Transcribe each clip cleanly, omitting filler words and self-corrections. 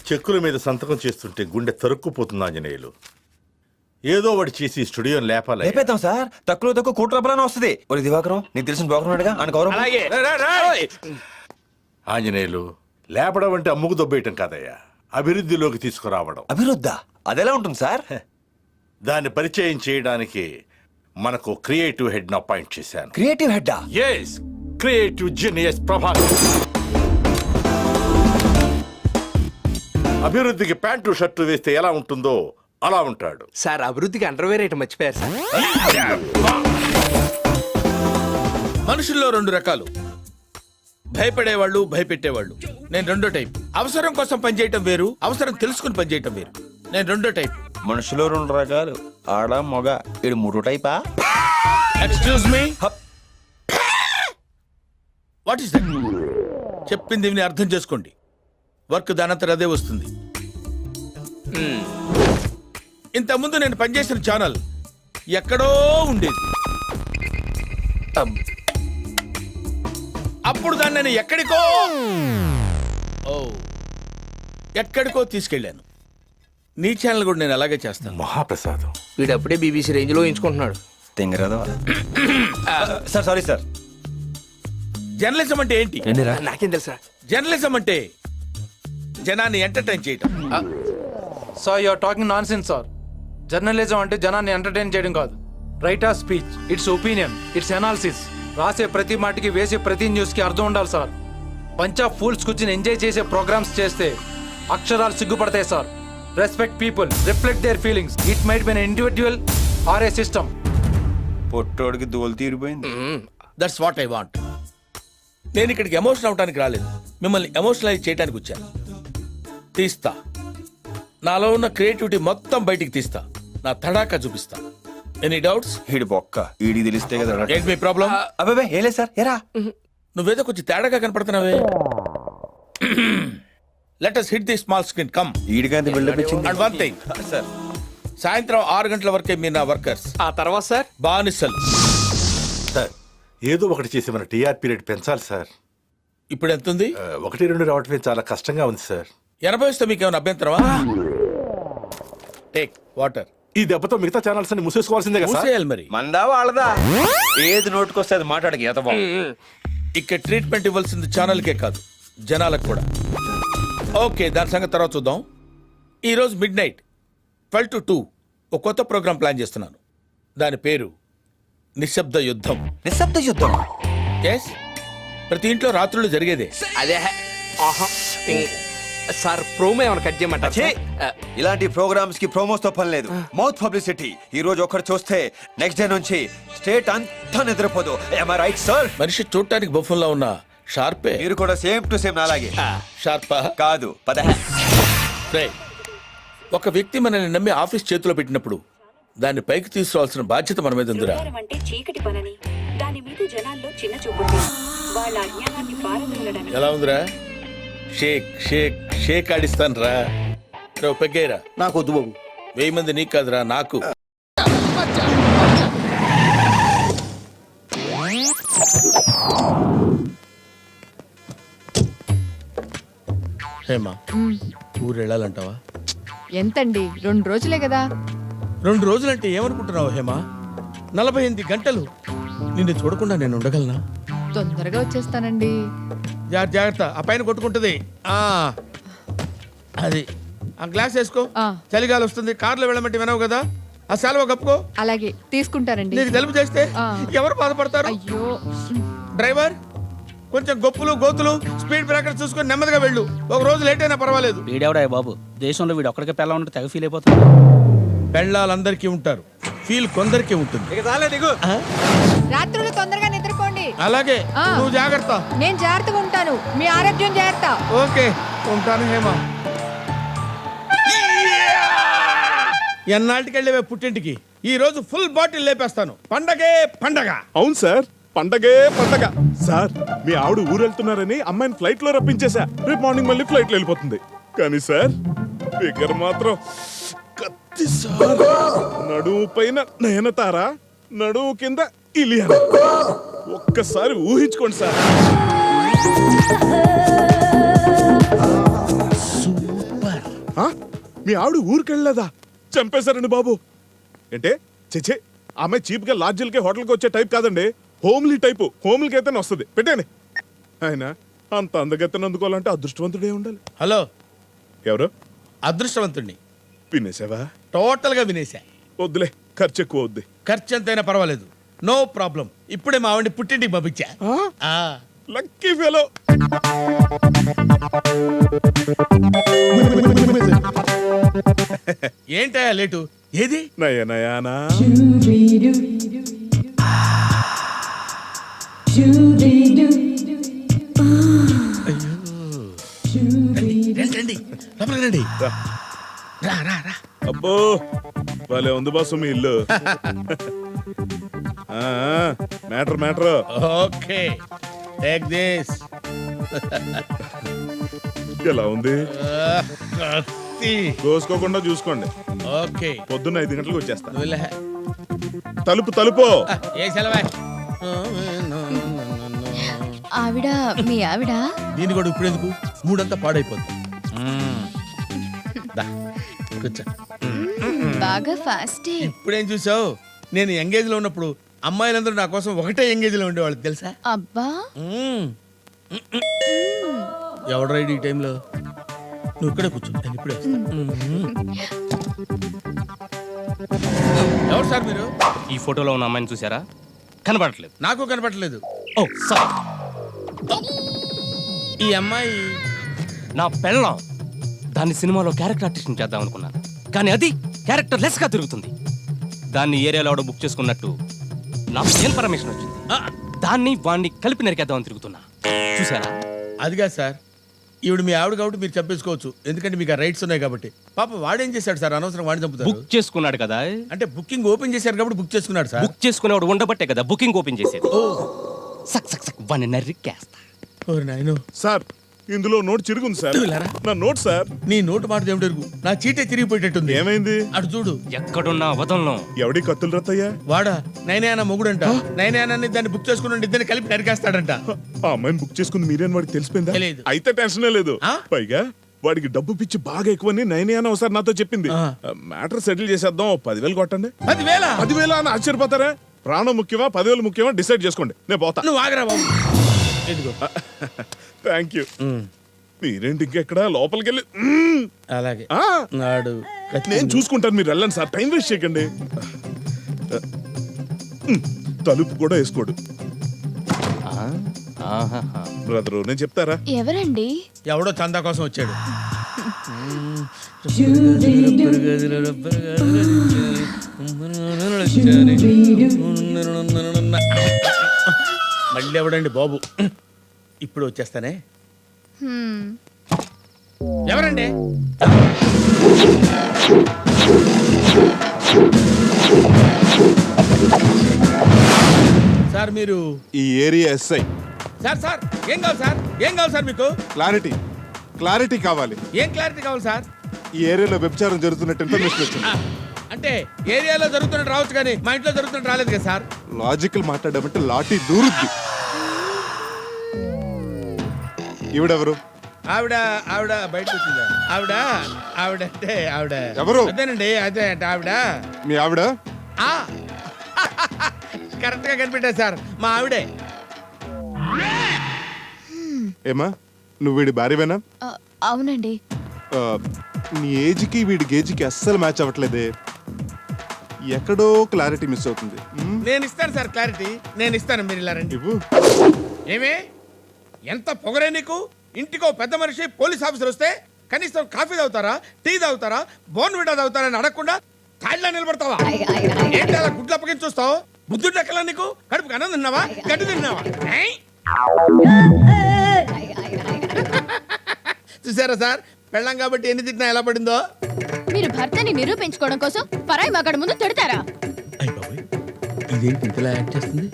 చెక్కుల మీద సంతకం చేస్తుంటే గుండె తరుక్కుపోతుంది ఆంజనేయులు. ఏదో వాడు చేసి స్టూడియోని లేపాలి. లేపేద్దాం సార్, తక్కువ కోటి రూపాయలని వస్తుంది. ఒరే దివాకరం, నీకు తెలిసిన బ్రోకర్నాడుగా అని గౌరవం. ఆంజనేయులు, లేపడం అంటే అమ్ముకు దొబ్బేయటం కాదయ్యా, అభివృద్ధిలోకి తీసుకురావడం. అభివృద్ధా? అదెలా ఉంటుంది సార్? దాన్ని పరిచయం చేయడానికి మనకు క్రియేటివ్ హెడ్ ను అపాయింట్ చేశాను. క్రియేటివ్ హెడ్డా? yes, creative genius Prabhakar. అభివృద్ధికి ప్యాంటు షర్టు వేస్తే ఎలా ఉంటుందో అలా ఉంటాడు సార్. అభివృద్ధికి అండర్వేర్ ఐటమ్ మర్చిపోయారు సార్. మనుషుల్లో రెండు రకాలు, భయపడేవాళ్ళు, భయపెట్టేవాళ్ళు. నేను రెండో టైప్. అవసరం కోసం పనిచేయటం వేరు, అవసరం తెలుసుకుని పనిచేయటం వేరు. నేను రెండో టైప్. మనుషులో రెండు రకాలు, ఆడ మగ. ఇది మూడో టైపా? Excuse me, what is that? చెప్పింది విని అర్థం చేసుకోండి. వర్క్ దానంతరం అదే వస్తుంది. ఇంతకుముందు నేను పనిచేసిన ఛానల్ ఎక్కడో ఉండేది. అప్పుడు దాన్ని నేను ఎక్కడికో తీసుకెళ్ళాను. నీ ఛానల్ కూడా నేను అలాగే చేస్తాను. మహాప్రసాదం. వీడు అప్పుడే బీబీసీ రేంజ్ లో ఎంచుకుంటున్నాడు. తింగరాదా సార్? Sorry sir. జర్నలిజం అంటే ఏంటి? నాకేం తెలుసా? జర్నలిజం అంటే జనాన్ని ఎంటర్టైన్ చేయటం. Sir you're talking nonsense sir. Journalism అంటే జనాన్ని ఎంటర్టైన్ చేయడం కాదు. Right of speech, it's opinion, it's analysis. రాసే ప్రతి మాటికి, వేసే ప్రతి న్యూస్ కి అర్థం ఉండాలి సార్. పంచ్ ఆఫ్ ఫూల్స్ కూర్చుని ఎంజాయ్ చేసే ప్రోగ్రామ్స్ చేస్తే అక్షరాలు సిగ్గుపడతాయి sir. Respect people, reflect their feelings. It might be an individual are A system. పొట్టోడికి దోలు తీరిపోయింది. That's what I want. నేను ఇక్కడికి ఎమోషనల్ అవడానికి రాలేదు, మిమ్మల్ని ఎమోషనలైజ్ చేయడానికి వచ్చాను. తీస్తా, నాలో ఉన్న క్రియేటివిటీ మొత్తం బయటికి తీస్తా, నా తడాకా చూపిస్తా. Any doubts? ఈడి బొక్క ఈడి తెలిస్తే కదా. ఏంటి మీ ప్రాబ్లం? అబ్బాబే ఏలే సార్. ఎరా నువ్వేదో కొంచెం తేడాగా కనపడుతున్నావే. Let us hit the small screen. come. ఈడికంత బిల్డప్ ఇచ్చింది. And one thing, సార్, సాయంత్రం 6 గంటల వరకే మీరు నా వర్కర్స్. ఆ తర్వాత సార్ బానిసలు. సార్, ఏదో ఒకటి చేసి మన టీఆర్పీ రేట్ పెంచాలి సార్. ఇప్పుడు ఎంత ఉంది? 1-2 రావటమే చాలా కష్టంగా ఉంది సార్. 80 వస్తే మీకు ఏమైనా అభ్యంతరమా? Take water. ఈ దెబ్బతో మిగతా ఛానల్స్ అన్ని మూసేసుకోవాల్సిందే కదా సార్? మూసేయాలి మరి. మందా వాళ్ళదా? ఏది నోటుకొస్తే అది మాట్లాడకి ఎతబా. ఇక్కడ ట్రీట్మెంట్ ఇవ్వాల్సింది ఛానల్కే కాదు, జనాలకు కూడా. ఓకే, దాని సంగతి తర్వాత చూద్దాం. ఈరోజు midnight 12 to 2 ఒక కొత్త ప్రోగ్రామ్ ప్లాన్ చేస్తున్నాను. దాని పేరు నిశ్శబ్ద యుద్ధం. నిశ్శబ్ద యుద్ధం? ఎస్, ప్రతి ఇంట్లో రాత్రులు జరిగేదే. అదే. ఆహా. సార్ ప్రోమో ఏమైనా కట్ చేయమంటారా? ఛీ! ఇలాంటి ప్రోగ్రామ్స్ కి ప్రోమోస్ తో పని లేదు. Mouth publicity. ఈ రోజు ఒకటి చూస్తే నెక్స్ట్ డే నుంచి స్టేట్ అంతా నిద్రపోదు. Am I right, sir? మనిషి చూడటానికి బొఫంలా ఉన్న షార్పే. మీరు కూడా సేమ్ టు సేమ్ అలాగే. షార్పా కాదు, పద. ఒక వ్యక్తి మనల్ని నమ్మి ఆఫీస్ చేతిలో పెట్టినప్పుడు దాన్ని పైకి తీసుకురావాల్సిన బాధ్యత మన మీద ఉందిరా. అంటే చీకటి పనని, దాని మీద జనాల్లో చిన్న చూపుంది. వాళ్ళ అజ్ఞానాన్ని పారదోలడానికి. ఎలా ఉందిరా? షేక్ షేక్ షేక్ ఆడిస్తాను రా. పెగ్గేరా. నాకు వద్దు బాబు. 1000 మంది నీకు కాదురా, నాకు. హేమా, ఊరు వెళ్ళాలంటావా? ఎంతండి? 2 రోజులే కదా. 2 రోజులంటే ఏమనుకుంటున్నావు హేమా? 48 గంటలు నిన్ను చూడకుండా నేను ఉండగలనా? తొందరగా వచ్చేస్తానండి. జాగ్రత్త, ఆ పైన కొట్టుకుంటుంది. అది ఆ గ్లాస్ వేసుకో. చలిగాలి వస్తుంది. కార్లో వెళ్ళమంటే వినవు కదా. ఆ సెలవు కప్పుకో. అలాగే తీసుకుంటానండి. నీకు తెలుపు చేస్తే ఎవరు బాధపడతారు? అయ్యో. డ్రైవర్, కొంచెం గొప్పులు గోతులు స్పీడ్ బ్రేకర్ చూసుకొని నెమ్మదిగా వెళ్ళు. ఒక రోజు లేట్ అయినా పర్వాలేదు. వీడెవడా బాబు? దేశంలో వీడు ఒక్కడికే పెళ్ళ ఉంటే తెగ ఫీల్ అయిపోతాడు. పెళ్ళాలందరికీ ఉంటారు, ఫీల్ కొందరికి ఉంటుంది. రాత్రులు తొందరగా నిద్రపోండి. అలాగే, నువ్వు జాగ్రత్త. నేను జాగ్రత్తగా ఉంటాను. మీ ఆరోగ్యం జాగ్రత్త. ఓకే, ఉంటాను హేమ. ఎన్నాళ్ళకెళ్ళేవే పుట్టింటికి? ఈ రోజు ఫుల్ బాటిల్ లేపేస్తాను. పండగే పండగ. అవును సార్, పండగే పండగ. సార్, మీ ఆవిడ ఊరు వెళ్తున్నారని అమ్మాయిని ఫ్లైట్ లో రప్పించేశా. రేపు మార్నింగ్ మళ్ళీ ఫ్లైట్ లో వెళ్ళిపోతుంది. కానీ సార్, ఫిగర్ మాత్రం కత్తి సార్. నడుము పైన నయనతార, నడుము కింద ఇలియనా. ఒక్కసారి ఊహించుకోండి సార్. సూపర్. ఆ? మీ ఆవిడ ఊరికెళ్ళలేదా? చంపేశారండి బాబు. ఏంటే చెచే ఆమె చీప్ గా లాడ్జిలకి హోటల్కి వచ్చే టైప్ కాదండి. Homely type. హోమ్లీకి అయితేనే వస్తుంది. పెట్టండి. ఆయన అంత అందగత్తెను అందుకోవాలంటే అదృష్టవంతుడే ఉండాలి. హలో, ఎవరు? అదృష్టవంతుణ్ణి. వినేసావా? టోటల్ గా వినేశా. వద్దులే, ఖర్చు ఎక్కువ వద్దు. ఖర్చు ఎంతైనా పర్వాలేదు, నో ప్రాబ్లం. ఇప్పుడే మా ఆవిడ పుట్టింటికి పంపించా. ఆ. Lucky fellow. ఏంటయ్యా లేటు? ఏది? నయనయానా రండి, రండి, లోపలికి రండి. రా రా రా. అబ్బో భలే ఉంది బాసు మీ ఇల్లు. Matter matter. Okay, take this. ఎలా ఉంది? కోసుకోకుండా చూసుకోండి. ఓకే, పొద్దున్న 5 గంటలకు వచ్చేస్తా. నువ్వులే. తలుపు తలుపు. ఏ సెలవా? ఆవిడ మీ ఆవిడ దీన్ని కూడా ఇప్పుడు ఎందుకు? మూడంతా పాడైపోద్ది. దా, కూర్చో. బాగా ఫాస్టే. ఇప్పుడేం చూసావు? నేను ఎంగేజ్ లో ఉన్నప్పుడు అమ్మాయిలందరూ నా కోసం ఒకటే ఎంగేజ్ లో ఉండేవాళ్ళు తెలుసా? అబ్బా ఎవడు రైడ్ ఈ టైంలో? నువ్వు ఇక్కడే కూర్చో, నేను ఇప్పుడే వస్తా. ఎవరు సార్ మీరు? ఈ ఫోటోలో ఉన్న అమ్మాయిని చూసారా? కనబడట్లేదు. నాకు కనపడలేదు. ఓ సార్, ఈ అమ్మాయి నా పెళ్ళం. దాన్ని సినిమాలో క్యారెక్టర్ ఆర్టిస్ట్ చేద్దాం అనుకున్నాను, కానీ అది క్యారెక్టర్ లెస్ గా తిరుగుతుంది. దాన్ని ఏరియాలో ఆవిడ బుక్ చేసుకున్నట్టు నాకు ఇన్ఫర్మేషన్ వచ్చింది. దాన్ని వాణ్ణి కలిపి నరికేద్దామని తిరుగుతున్నా. చూసారా? అదిగా సార్, ఈవిడ మీ ఆవిడ కాబట్టి మీరు చంపేసుకోవచ్చు, ఎందుకంటే మీకు ఆ రైట్స్ ఉన్నాయి కాబట్టి. పాప వాడేం చేశాడు సార్? అనవసరం వాడిని చంపుతారు. బుక్ చేసుకున్నాడు కదా. అంటే బుకింగ్ ఓపెన్ చేశారు కాబట్టి బుక్ చేసుకున్నాడు సార్. బుక్ చేసుకునేవాడు ఉండబట్టే కదా బుకింగ్ ఓపెన్ చేసేది. సక్ సక్ సక్ వాణ్ణి నరికేస్తా. ఓరి నాయనో. సార్ ఇందులో నోట్ చిరుగుంది సార్. వెళ్ళారా? నా నోట్ సార్. నీ నోటు మాట దేవుడు, నా చీటే తిరిగిపోయేటట్టుంది. ఏమైంది? అటు చూడు. ఎక్కడున్నా వదలను. ఎవడి కత్తులు రత్తయ్యా? వాడా నైనాయన మొగుడంట. నైనాయనాన్ని దాన్ని బుక్ చేసుకుని ఇద్దరిని కలిపి నరికేస్తాడంట. ఆ అమ్మాయిని బుక్ చేసుకుంది మీరే అని వాడికి తెలిసిపోయిందా? తెలీదు. అయితే టెన్షనే లేదు. ఆ? పైగా వాడికి డబ్బు పిచ్చి బాగా ఎక్కువని నైనా ఒకసారి నాతో చెప్పింది. ఆ. మ్యాటర్ సెటిల్ చేసేద్దాం, 10,000 కొట్టండి. 10,000? 10,000 అని ఆశ్చర్యపోతారా? ప్రాణం ముఖ్యమా 10,000 ముఖ్యమా డిసైడ్ చేసుకోండి, నేను పోతా. నువ్వు ఆగరా బాబు. ఎదుగో. Thank you. మీరేంటి ఇంకెక్కడ లోపలికి వెళ్ళి అలాగే ఆ, నాడు నేను చూసుకుంటాను, మీరు వెళ్ళండి సార్, టైం వేస్ట్ చేయకండి. తలుపు కూడా వేసుకోడు బ్రదరు, నేను చెప్తారా? ఎవరండి? ఎవడో చందా కోసం వచ్చాడు. మళ్ళీ ఎవడండి బాబు? ఇప్పుడు వచ్చేస్తానే. ఎవరండి? సార్ మీరు ఈ ఏరియా ఎస్ఐ. సార్ సార్ ఏం కావాలి సార్? ఏం కావాలి సార్ మీకు? క్లారిటీ కావాలి. ఏం క్లారిటీ కావాలి సార్? ఈ ఏరియాలో వ్యభిచారం జరుగుతున్నట్టు ఇన్ఫర్మేషన్ వచ్చింది. అంటే ఏరియాలో జరుగుతున్నట్టు రావచ్చు, కానీ మా ఇంట్లో జరుగుతున్నట్టు రాలేదు కదా సార్. లాజికల్ మాట్లాడమంటే లాఠీ దూరుద్ది. ఈవిడెవరు? ఆవిడ ఆవిడ బయటకు వచ్చిందా? ఆవిడ ఆవిడ అంటే ఆవిడ ఎవరు? అదేనండి, అదే అంటే ఆవిడ. మీ ఆవిడ? కరెక్ట్ గా కనిపెట్టారు సార్, మా ఆవిడే. ఏమా నువ్వు వీడి భార్యవేనా? అవునండి. నీ ఏజ్కి వీడి గేజ్కి అస్సలు మ్యాచ్ అవ్వట్లేదే. ఎక్కడో క్లారిటీ మిస్ అవుతుంది. నేను ఇస్తాను సార్ క్లారిటీ, నేను ఇస్తాను, మీరు ఇలా రండి. ఇవ్వు. ఏమే ఎంత పొగరే నీకు? ఇంటికో పెద్ద మనిషి పోలీస్ ఆఫీసర్ వస్తే కనీసం కాఫీ తాగుతారా, టీ తాగుతారా, బోర్న్విటా తాగుతారా అని అడగకుండా కాళ్ళ నిలబడతావా? ఏంటి అలా గుడ్లు అప్పగించి చూస్తావు? బుద్ధుడు ఎక్కలా నీకు? కడుపుకి అన్నం తిన్నావా, గడ్డి తిన్నావా? ఏయ్? చూసారా సార్, పెళ్ళం కాబట్టి ఎన్ని తిట్టినా ఎలా పడిందో. మీరు భర్తని నిరూపించుకోవడం కోసం పరాయి మగాడి ముందు తిడతారా? ఇదేంటి ఇంతలా యాక్ట్ చేస్తుంది?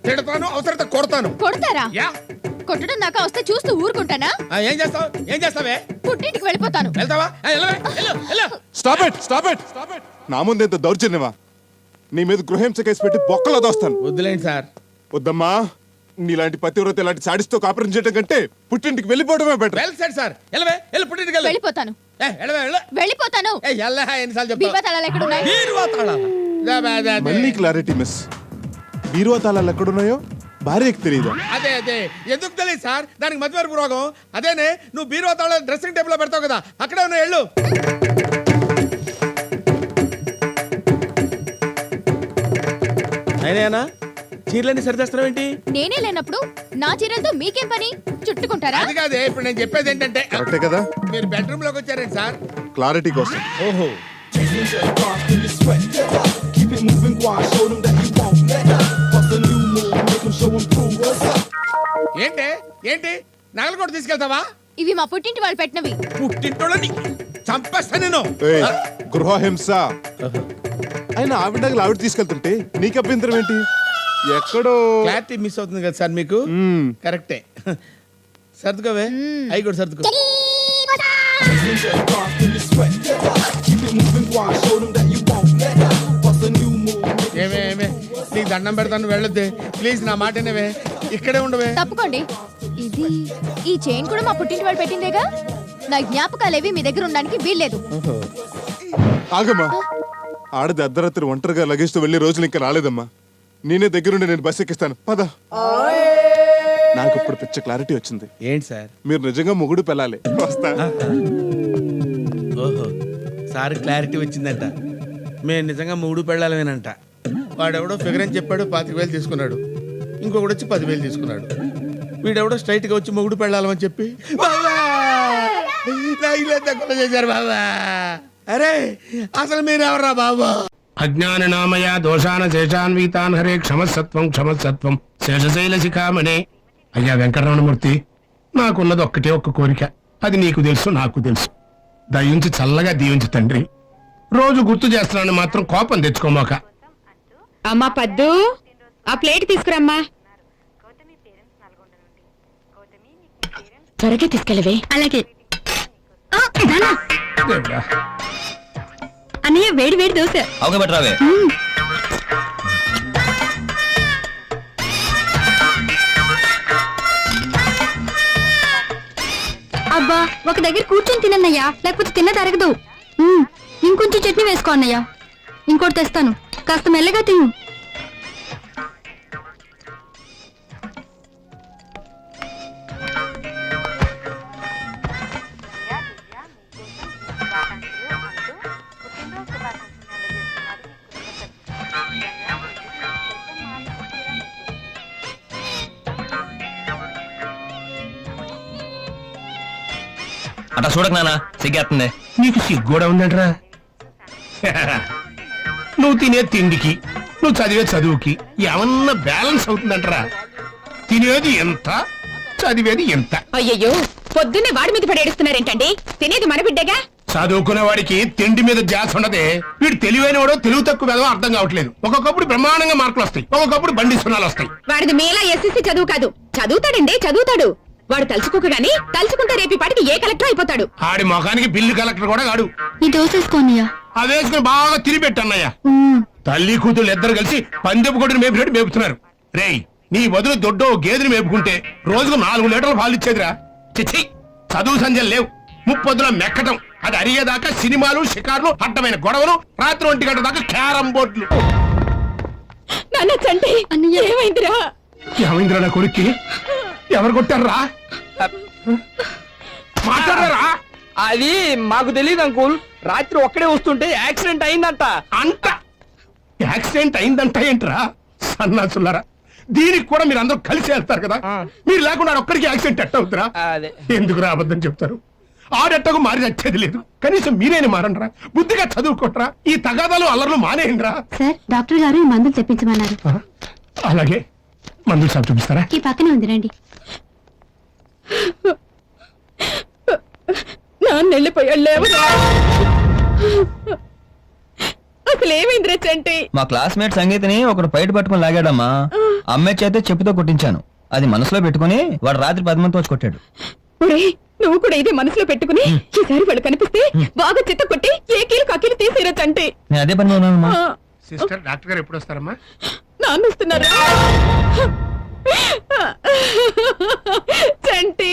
తిడతాను, అవసరత కొడతాను. కొడతారా? యా. కొట్టడం దాకా వస్తే చూస్తూ ఊరుకుంటానా? ఏం చేస్తావు? ఏం చేస్తావే? పుట్టింటికి వెళ్ళిపోతాను. వెళ్తావా? Stop it, stop it. నా ముందు ఎంత దౌర్జన్యమా? నీ మీద గృహహింస కేసు పెట్టి బొక్కలో దోస్తాను. వద్దులేండి సార్. వద్దమ్మా, నీలాంటి పతివ్రత ఇలాంటి సాడిస్తో కాపురం చేయడం కంటే పుట్టింటికి వెళ్ళిపోవడమే బెటర్. Well said sir. వెళ్ళవే, వెళ్ళి పుట్టింటికి వెళ్ళు. వెళ్ళిపోతాను. వెళ్ళిపోతాను. ఎన్నిసార్లు బీరువా తాళాలు ఎక్కడున్నాయి? మళ్ళీ క్లారిటీ మిస్. బీరువా తాళాలు ఎక్కడున్నాయో భార్యకి తెలియదా? అదే ఎందుకు తెలియదు సార్, దానికి మధ్యవరపు రోగం. అదేనే నువ్వు బీరువా తాళాలు డ్రెస్సింగ్ టేబుల్ లో పెడతావు కదా, అక్కడే ఉన్నాయి వెళ్ళు. అయినా చీరలన్నీ సరిదేస్తావు ఏంటి? నేనే లేనప్పుడు నా చీరలతో మీకేం పని? చుట్టుకుంటారా? అది కాదే, ఇప్పుడు నేను చెప్పేది ఏంటంటే కరెక్టే కదా? మీరు బెడ్రూమ్ లోకి వచ్చారేంటి సార్? క్లారిటీ కోసం. ఓహో, ఏంటి నగలు కూడా తీసుకెళ్తావా? ఇవి మా పుట్టింటి వాళ్ళు పెట్టినవి. పుట్టింటోళ్ళని చంపేస్తా నేను. ఏయ్, గృహహింస. ఆయన ఆవిడ నగలు ఆవిడ తీసుకెళ్తుంటే నీకు అభ్యంతరం ఏంటి? ఎక్కడో క్లారిటీ మిస్ అవుతుంది కదా సార్ మీకు. కరెక్టే, సర్దుకోవే. అవి కూడా సర్దుకో. ఏమే నీకు దండం పెడతాను, వెళ్ళొద్దే ప్లీజ్, నా మాట వినవే, ఇక్కడే ఉండవే. తప్పుకోండి. ఈ చైన్ కూడా మా పుట్టింటి వాళ్ళు పెట్టిందేగా. నా జ్ఞాపకాలేవి మీ దగ్గర ఉండడానికి వీల్లేదు. ఆగమ్మా. ఆడది అర్ధరాత్రి ఒంటరిగా లగేజ్తో వెళ్ళే రోజులు ఇంకా రాలేదమ్మా. నేనే దగ్గరుండి నేను బస్ ఎక్కిస్తాను, పద. నాకు ఇప్పుడు పిచ్చ క్లారిటీ వచ్చింది. ఏంటి సార్? మీరు నిజంగా మొగుడు పెళ్ళాలి. వస్తా. ఓహో, సార్ క్లారిటీ వచ్చిందంట. మేము నిజంగా మూడు పెళ్ళాలమేనంట. వాడెవడో ఫిగర్ అని చెప్పాడు, 25,000 తీసుకున్నాడు. ఇంకొకటి వచ్చి 10,000 తీసుకున్నాడు. వీడెవడో స్ట్రైట్ గా వచ్చి మొగుడు పెళ్ళాలని చెప్పి చేశారు బాబా. అరే అసలు మీరెవరా బాబా? అజ్ఞాన నామయ దోషాన శేషాన్వితాన్ హరే క్షమసత్వం క్షమసత్వం శేషశైల శిఖామణే. అయ్యా వెంకటరమణమూర్తి, నాకున్నది ఒక్కటే ఒక్క కోరిక. అది నీకు తెలుసు, నాకు తెలుసు. దయించి చల్లగా దీవించు తండ్రి. రోజు గుర్తు చేస్తున్నాను మాత్రం కోపం తెచ్చుకోమాక. అమ్మా పద్దు, ఆ ప్లేట్ తీసుకురమ్మా. త్వరగా తీసుకెళ్ళవే. అలాగే దేవుడా. అన్నయ్య, వేడి వేడి దోశ. అవగబెట్టరావే. అబ్బా, ఒక దగ్గర కూర్చొని తినన్నయ్యా, లేకపోతే తిన్న తరగదు. ఇంకొంచెం చట్నీ వేసుకో అన్నయ్య. ఇంకోటి తెస్తాను, కాస్త మెల్లగా తిను. అట్లా చూడక నాన్న, సిగ్గేస్తుంది. నీకు సిగ్గూడా ఉందంటరా? నువ్వు తినే తిండికి, నువ్వు చదివే చదువుకి ఏమన్నా బ్యాలెన్స్ అవుతుందంటరా? తినేది ఎంత, చదివేది ఎంత? అయ్యయ్యో, పొద్దున్నే వాడి మీద పడేడుస్తున్నారేంటండి? తినేది మన బిడ్డగా. చదువుకునే వాడికి తిండి మీద జాస్ ఉండదే. వీడు తెలివైన వాడో తెలుగు తక్కువ ఏదో అర్థం కావట్లేదు. ఒక్కొక్కప్పుడు బ్రహ్మాండంగా మార్కులు వస్తాయి, ఒక్కొక్కప్పుడు బండి సున్నాలు వస్తాయి. వాడిది మేలా ఎస్ఎస్సీ చదువు కాదు. చదువుతాడండి, చదువుతాడు. వాడు తలుచుకోగాని తలుచుకుంటే రేపి పాటికి ఏ కలెక్టర్ అయిపోతాడు. ఆడి ముఖానికి బిల్లు కలెక్టర్ కూడా కాడు. ఈ దోసేసుకోన్నయ్యా. అదేసుకుని బాగా తిరిగి పెట్టన్నయ్యా. తల్లి కూతురు ఇద్దరు కలిసి పందెపు కొడుకుని మేపినట్టు మేపుతున్నారు. రేయ్, నీ బదులు దొడ్డో గేదెని మేపుకుంటే రోజుకు 4 లీటర్లు పాలు ఇచ్చేదిరా. చిచ్చి, చదువు సంధ్యలు లేవు. ముప్పొద్దున మెక్కటం, అది అరిగేదాకా సినిమాలు, షికార్లు, అడ్డమైన గొడవలు, రాత్రి 1 గంట దాకా క్యారం బోర్డులు. ఏమైందిరా? ఏమైందిరా నా కొడుక్కి? ఎవరు కొట్టారా? మాట్లాడారా? అది మాకు తెలియదు అంకుల్. రాత్రి ఒక్కడే వస్తుంటే యాక్సిడెంట్ అయిందంట. అంట యాక్సిడెంట్ అయిందంట ఏంట్రా సన్నాసులారా? దీనికి కూడా మీరు అందరూ కలిసి వెళ్తారు కదా. మీరు లేకుండా ఒక్కడికి యాక్సిడెంట్ ఎట్ట అవుతురా? ఎందుకురా అబద్ధం చెప్తారు? ఆడెట్టకు మారి వచ్చేది లేదు. కనీసం మీరేని మారండ్రా, బుద్ధిగా చదువుకోట్రా. ఈ తగాదాలు అల్లర్లు మానేయండిరా. సార్, డాక్టర్ గారు ఈ మందులు తెప్పించమన్నారు. అలాగే, మందులు సార్ చూపిస్తారా? ఈ పక్కనే ఉంది, రండి. నాన్న వెళ్ళిపోయాడు. అసలు ఏమైందిరా చంటి? మా క్లాస్మేట్ సంగీతని ఒకడు బయట పట్టుకుని లాగాడమ్మా. అమ్మాయి చేతే చెప్పుతో కొట్టించాను. అది మనసులో పెట్టుకుని వాడు రాత్రి 10 మందితో వచ్చి కొట్టాడు. నువ్వు కూడా ఇదే మనసులో పెట్టుకుని ఈసారి వాళ్ళు కనిపిస్తే బాగా చిత్త కొట్టి ఏ కీలు కీలు తీసేరా చంటి. నేను అదే పని ఉన్నానమ్మా. సిస్టర్, డాక్టర్ గారు ఎప్పుడు వస్తారమ్మా? నాన్న వస్తున్నారు. చంటి